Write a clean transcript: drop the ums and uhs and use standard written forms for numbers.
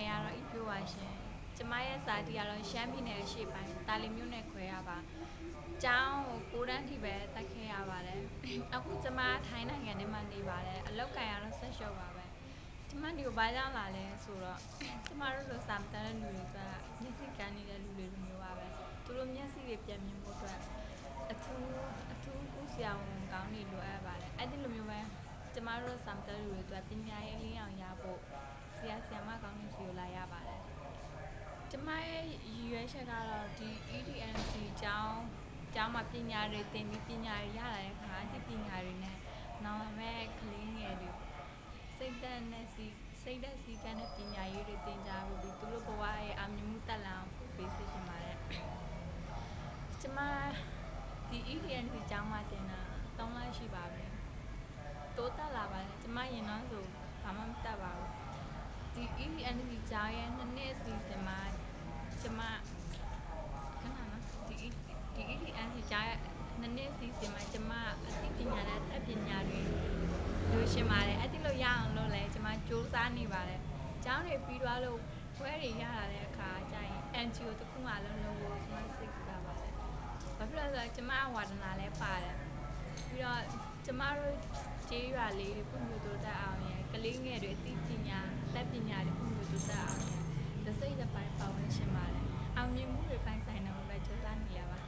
နယ်ကတော့ ဤပြိုပါရှင်ကျမရဲ့ဇာတိကတော့ရှမ်းပြည်နယ်အရှေ့ပိုင်းတာလီမြို့နယ်ခွဲရပါကျောင်းကို9တန်းထိပဲတက်ခဲ့ရပါတယ်အခုကျမထိုင်းနိုင်ငံထဲမှာနေပါတယ်အလောက်ကန်ကတော့ဆက်ရှုပ်ပါပဲကျမဒီကိုဘာကြောင့်လာလဲဆိုတော့ကျမတို့လိုစာမတတ်တဲ့လူတွေကမျက်စိကန်းနေတဲ့လူတွေလိုမျိုးပါပဲသူတို့မျက်စိတွေပြန်မြင်ဖို့အတွက်အထူးကုဆရာဝန်ကောင်းတွေလိုအပ်ပါတယ်အဲ့ဒီလိုမျိုးပဲကျမတို့စာမတတ်လူတွေအတွက်ပညာရေးအလင်းအောင်ရဖို့ဆရာမကောင်းတွေစီကိုလာရပါတယ်ကျမရဲ့ရည်ရွယ်ချက်ကတော့ဒီ EDNC ကျောင်းမှာပညာတွေသင်ပြီးပညာတွေရလာတဲ့အခါဒီပညာတွေနဲ့နောင်လာမဲ့ကလေးငယ်တွေစိတ်သက်စည်းကမ်းတဲ့ပညာရေးတွေသင်ကြားပြီးသူတို့ဘဝရဲ့အောင်မြင်မှုတက်လာအောင်ပေးစေချင်ပါတယ်ကျမဒီ EDNC ကျောင်းမှာသင်တာ3လရှိပါပြီတိုးတက်လာပါတယ်ကျမရင်တော့ဆိုဘာမှမတတ်ပါဘူးဒီ EDNC ကျောင်းရဲ့2နှစ်အစီအစဉ်မှာကျမဒီ EDNC ကျောင်းရဲ့2နှစ်အစီအစဉ်မှာကျမအသိပညာနဲ့အတတ်ပညာတွေလိုချင်ပါတယ်အဲ့ဒီလိုရအောင်လို့လဲကျမစူးစမ်းနေပါတယ်ကျောင်းတွေပြီးသွားလို့ဘွဲတွေရလာတဲ့အခါကျရင် NGO တစ်ခုမှလုံးဖို့ကျမစိတ်ကူတာပါတယ်ဘာဖြစ်လဲဆိုတော့ကျမဝါဒနာလည်းပါတယ်ပြီးတော့ကျမတို့ကျေးရွာလေးတွေဖွံ့ဖြိုးတိုးတက်အောင်ရယ်ကလေးငယ်တွေအသိပညာအတတ်ပညာတွေဖွံ့ဖြိုးတိုးတက်အောင်ရယ်တစ်စိတ်တစ်ပိုင်းပါဝင်ရှင်ပါတယ်အောင်မြင်မှုတွေပိုင်ဆိုင်တော့ပဲစူးစမ်းနေရပါ